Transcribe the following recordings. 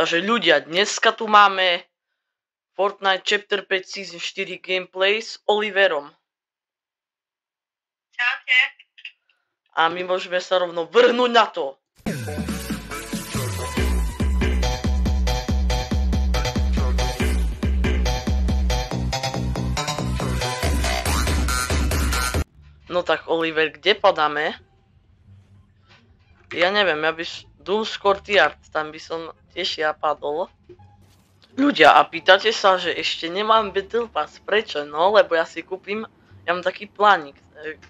Takže ľudia, dneska tu máme Fortnite Chapter 5 Season 4 gameplay s Oliverom. Čaute. A my môžeme sa rovno vrhnúť na to. No tak Oliver, kde padáme? Ja neviem, ja by Doom Courtyard, tam by som tiež ja padol. Ľudia, a pýtate sa, že ešte nemám Battle Pass, prečo? No, lebo ja si kúpim, ja mám taký plánik,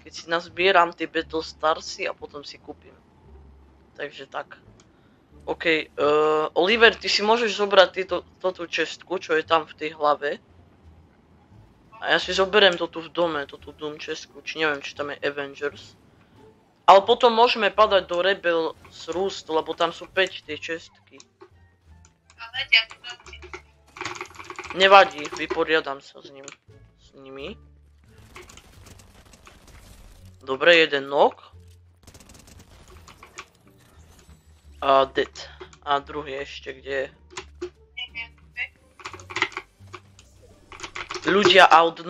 keď si nazbieram tie Battle Starsy a potom si kúpim. Takže tak. OK, Oliver, ty si môžeš zobrať túto čestku, čo je tam v tej hlave. A ja si zoberiem to tu v dome, tú Doom čestku, či neviem, či tam je Avengers. Ale potom môžeme padať do Rebels Roost, lebo tam sú 5 tie čestky. Ale ťa tu dobrí. Nevadí, vyporiadam sa s nimi. Dobre, jeden knock. A dead. A druhý ešte, kde je? Ľudia, a od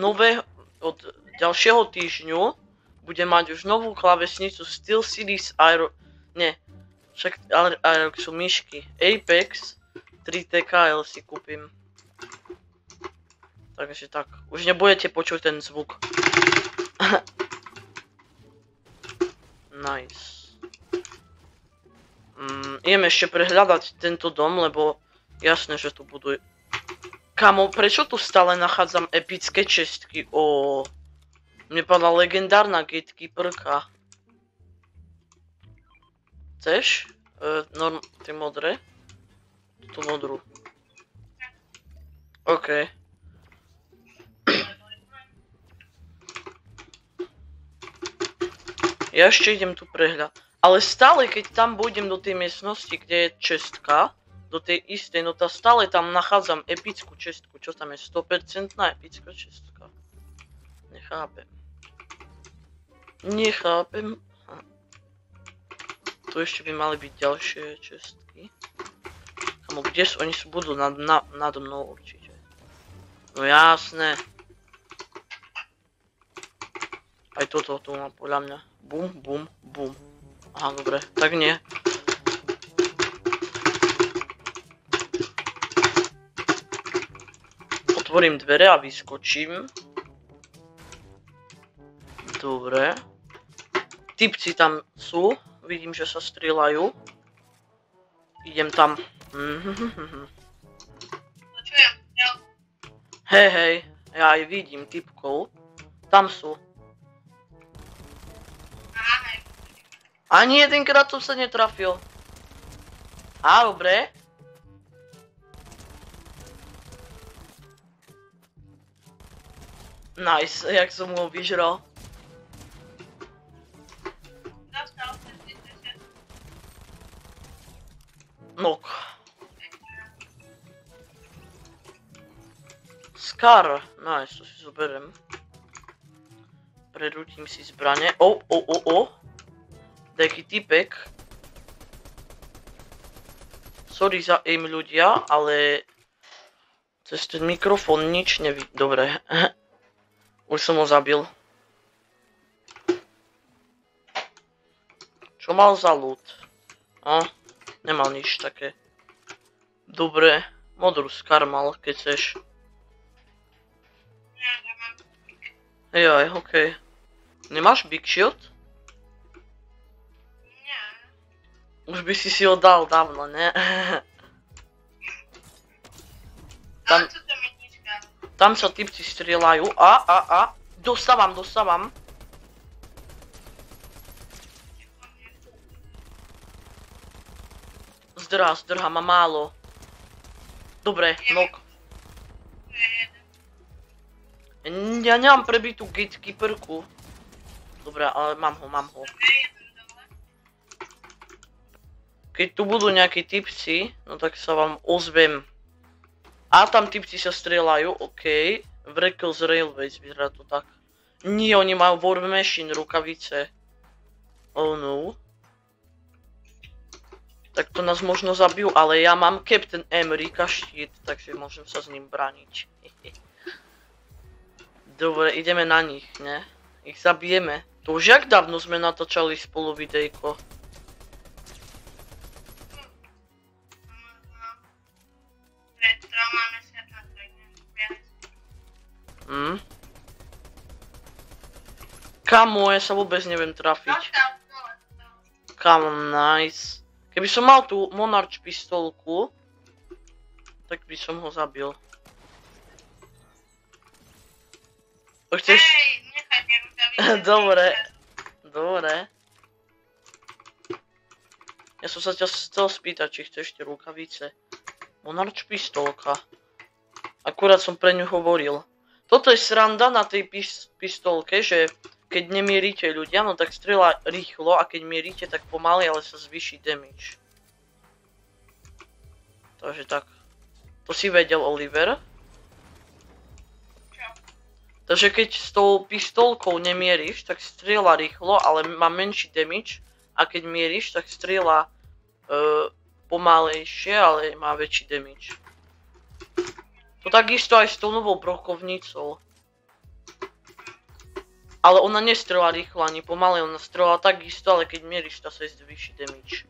ďalšieho týždňu budem mať už novú klávesnicu Steel Series Aerox sú myšky. Apex 3 TKL si kúpim. Takže tak, už nebudete počuť ten zvuk. Nice. Idem ešte prehľadať tento dom, lebo jasné, že tu budú... Kamo, prečo tu stále nachádzam epické čestky? Mne padla legendárna gatekeeperka. Chceš? Tie modré? Tú modrú. OK. Ja ešte idem tu prehľad. Ale stále, keď tam pôjdem do tej miestnosti, kde je čestka, do tej istej, no tá stále tam nachádzam epickú čestku. Čo tam je? 100% epická čestka. Nechápem. Tu ešte by mali byť ďalšie čestky. Kamo, kde sú? Oni budú nado mnou určite. No jasné. Aj toto tu má podľa mňa. Bum, bum, bum. Aha, dobre, tak nie. Otvorím dvere a vyskočím. Dobre. Typci tam sú. Vidím, že sa strieľajú. Idem tam. Hej, ja aj vidím typkov. Tam sú. Ani jedenkrát som sa netrafil. Á, dobre. Nice, jak som ho vyžral. Nok. Scar. Nice, to si zoberiem. Prerútim si zbrane. Taký typek. Sorry za aim ľudia, ale cez ten mikrofón nič nevidí. Dobre. Už som ho zabil. Čo mal za loot? Nemal nič také. Dobre. Modrú Scar mal, keď chceš. Jaj, okej. Nemáš Big Shield? Už by si ho dal dávno, ne? Tam sa typci strieľajú. Dostávam. Zdrha, má málo. Dobre, nok. Ja nemám prebitú gatekeeperku. Dobre, ale mám ho. Keď tu budú nejakí typci, no tak sa vám ozvem. A tam typci sa strieľajú, OK. Wreckles Railways, vyzerá to tak. Nie, oni majú War Machine, rukavice. Oh no. Tak to nás možno zabijú, ale ja mám Captain America štít, takže môžem sa s ním braniť. Dobre, ideme na nich, ne? Ich zabijeme. To už jak dávno sme natáčali spolu videjko. Pred 3 mesiacmi. Kamo, ja sa vôbec neviem trafiť. Kamo, nice. Keby som mal tú Monarch pistolku, tak by som ho zabil. To chceš? Hej, nechajte rukavice. Dobre. Dobre. Ja som sa ťa chcel spýtať, či chceš tie rukavice. Monarch pistolka. Akurát som pre ňu hovoril. Toto je sranda na tej pistolke, že keď nemierite ľudia, no tak strieľa rýchlo a keď mierite, tak pomaly, ale sa zvýši damage. Takže tak. To si vedel, Oliver? Čo? Takže keď s tou pistolkou nemieríš, tak strieľa rýchlo, ale má menší damage. A keď mieríš, tak strieľa pomalejšie, ale má väčší damage. To takisto aj s tou novou brokovnicou. Ale ona nestrela rýchlo ani pomaly, ona strela takisto, ale keď mieríš, tá sa zvýši damage.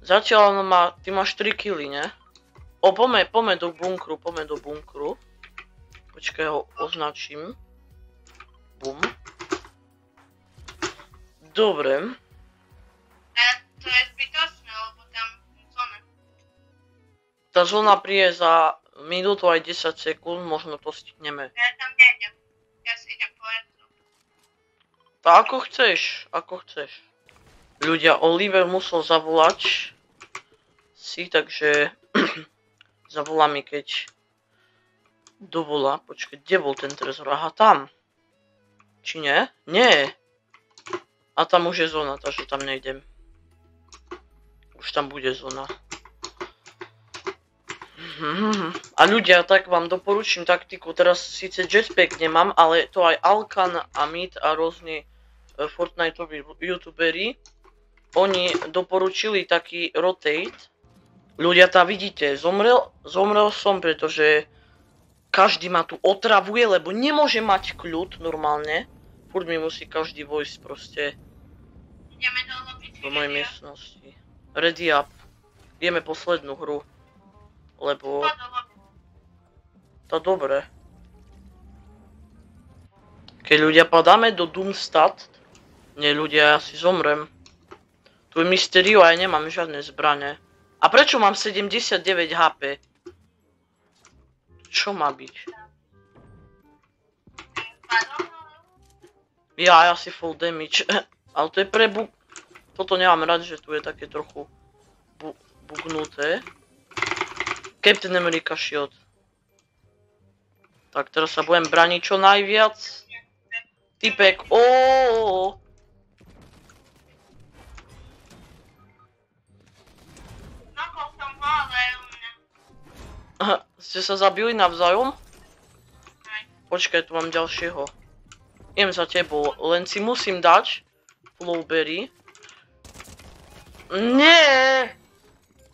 Zatiaľ ona má, ty máš 3 killy, ne? O, poďme do bunkru, Počkaj, ho označím. Bum. Dobre. To je zbytočné, lebo tam zóna. Tá zóna príde za minútu aj 10 sekúnd, možno to stihneme. Ja tam nejdem. Ja si idem po Ertu. Tak ako chceš. Ľudia, Oliver musel zavolať si, takže zavolá mi, keď dovolá. Počkaj, kde bol ten trezor? Aha, tam. Či nie? Nie. A tam už je zóna, takže tam nejdem. Už tam bude zóna. A ľudia, tak vám doporučím taktiku. Teraz síce jetpack nemám, ale to aj Alkan a Meat a rôzne Fortniteoví youtuberi. Oni doporučili taký rotate. Ľudia, tá vidíte, zomrel som, pretože každý ma tu otravuje, lebo nemôže mať kľud normálne. Furt mi musí každý vojsť proste Ideme do lobby. do mojej miestnosti. Ready up. Ideme poslednú hru. Lebo Do lobby. to dobre. Keď ľudia padáme do Doomstadt, nie ľudia, ja si zomrem. Tu je Mysterio a ja nemám žiadne zbrane. A prečo mám 79 HP? Čo má byť? Ja si full damage. Ale to je pre Toto nemám rád, že tu je také trochu bugnuté. Captain America Shield. Tak teraz sa budem braniť čo najviac. Typek, oooooooo. Nokol som ho, ale u mňa. Ste sa zabili navzájom? Aj. Počkaj, tu mám ďalšieho. Idem za tebou, len si musím dať Flowberry. Nie!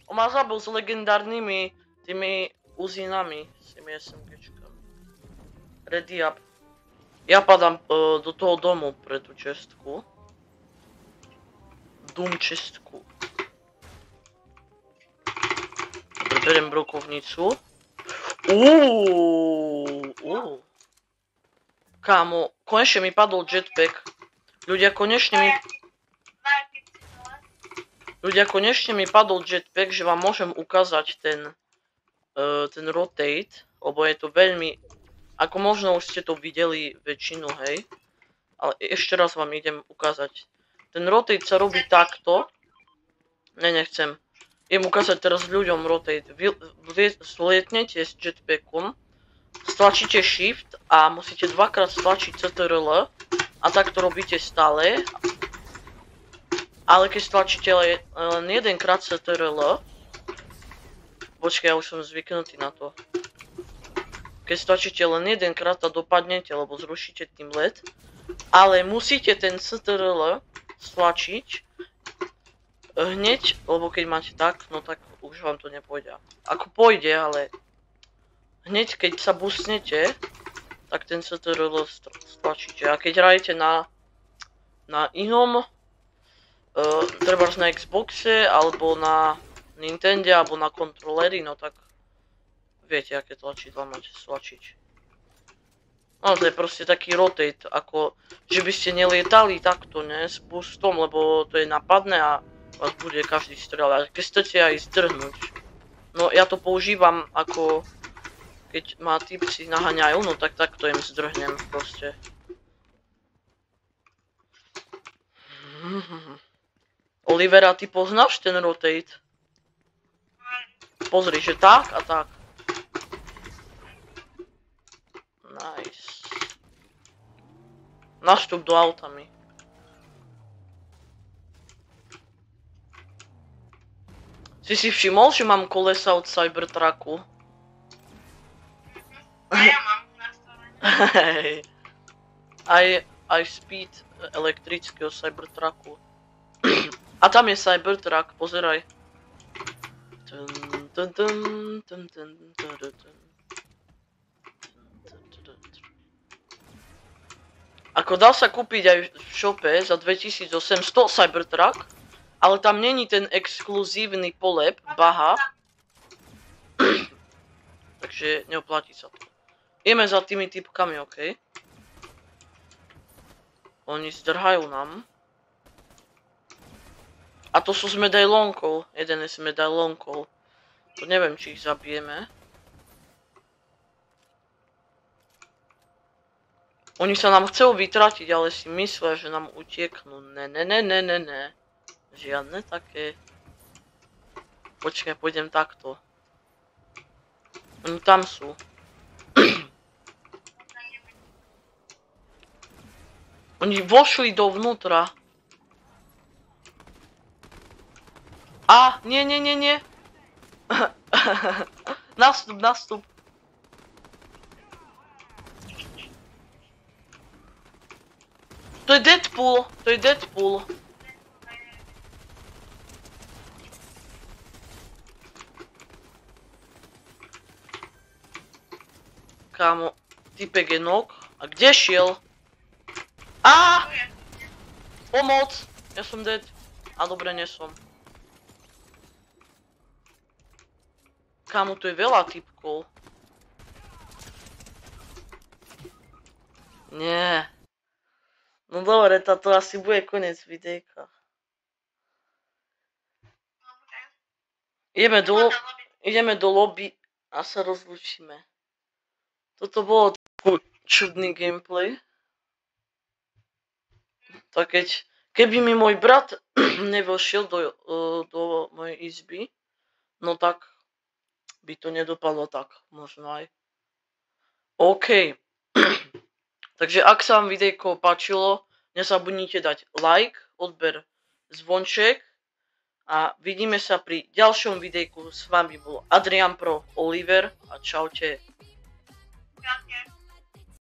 On ma zabil s legendárnymi tými uzinami, s tými SMGčkami. Ready up. Ja padám do toho domu pre tú čestku. Doom čestku. Dobre, beriem brokovnicu. Kámo, konečne mi padol jetpack. Ľudia, konečne mi padol jetpack, že vám môžem ukázať ten rotate, lebo je to veľmi, ako možno už ste to videli väčšinu, hej, ale ešte raz vám idem ukázať. Ten rotate sa robí takto, nechcem, idem ukázať teraz ľuďom rotate, zlietnete s jetpackom, stlačíte shift a musíte dvakrát stlačiť CTRL a tak to robíte stále. Ale keď stlačíte len jedenkrát CTRL, počkaj, ja už som zvyknutý na to. Keď stlačíte len jedenkrát a dopadnete, lebo zrušíte tým LED, ale musíte ten CTRL stlačiť hneď, lebo keď máte tak, no tak už vám to nepôjde. Ako pôjde, ale hneď keď sa busnete, tak ten CTRL stlačíte. A keď hrajete na inom, trebárs na Xboxe, alebo na Nintendo, alebo na kontrolery, no tak viete, aké tlačidla máte stlačiť. No to je proste taký rotate, ako že by ste nelietali takto, ne, s boostom, lebo to je napadné a vás bude každý strieľať. Keď chcete aj zdrhnúť. No ja to používam ako keď ma typci naháňajú, no tak takto im zdrhnem proste. Olivera, ty poznáš ten rotate? Pozri, že tak a tak. Nice. Nastup do auta mi. Si všimol, že mám kolesa od Cybertrucku? A ja mám nastavené. Hej. Aj speed elektrického Cybertrucku. A tam je Cybertruck, pozeraj. Ako dal sa kúpiť aj v shope za 2800 Cybertruck, ale tam není ten exkluzívny polep, baha. Takže neoplatí sa to. Ideme za tými typkami, okej? Oni zdrhajú nám. A to sú s medailónkou. Jeden je s medailónkou. To neviem, či ich zabijeme. Oni sa nám chcú vytratiť, ale si myslia, že nám utieknú. Ne. Žiadne také. Počkaj, pôjdem takto. Oni tam sú. Oni vošli dovnútra. A, nie. Nastup. To je Deadpool. Kámo, typek je nok. A kde šiel? Á! Pomoc! Ja som dead. A dobre, nie som. Kámo, tu je veľa typkov. Nie. No dobre, táto asi bude koniec videjka. Ideme do lobby a sa rozlúčime. Toto bolo taký čudný gameplay. Tak keby mi môj brat nevošiel do mojej izby, no tak by to nedopadlo tak, možno aj. OK. Takže ak sa vám videjko páčilo, nezabudnite dať like, odber, zvonček a vidíme sa pri ďalšom videjku. S vami bol Adrian Pro Oliver a čaute. Čaute.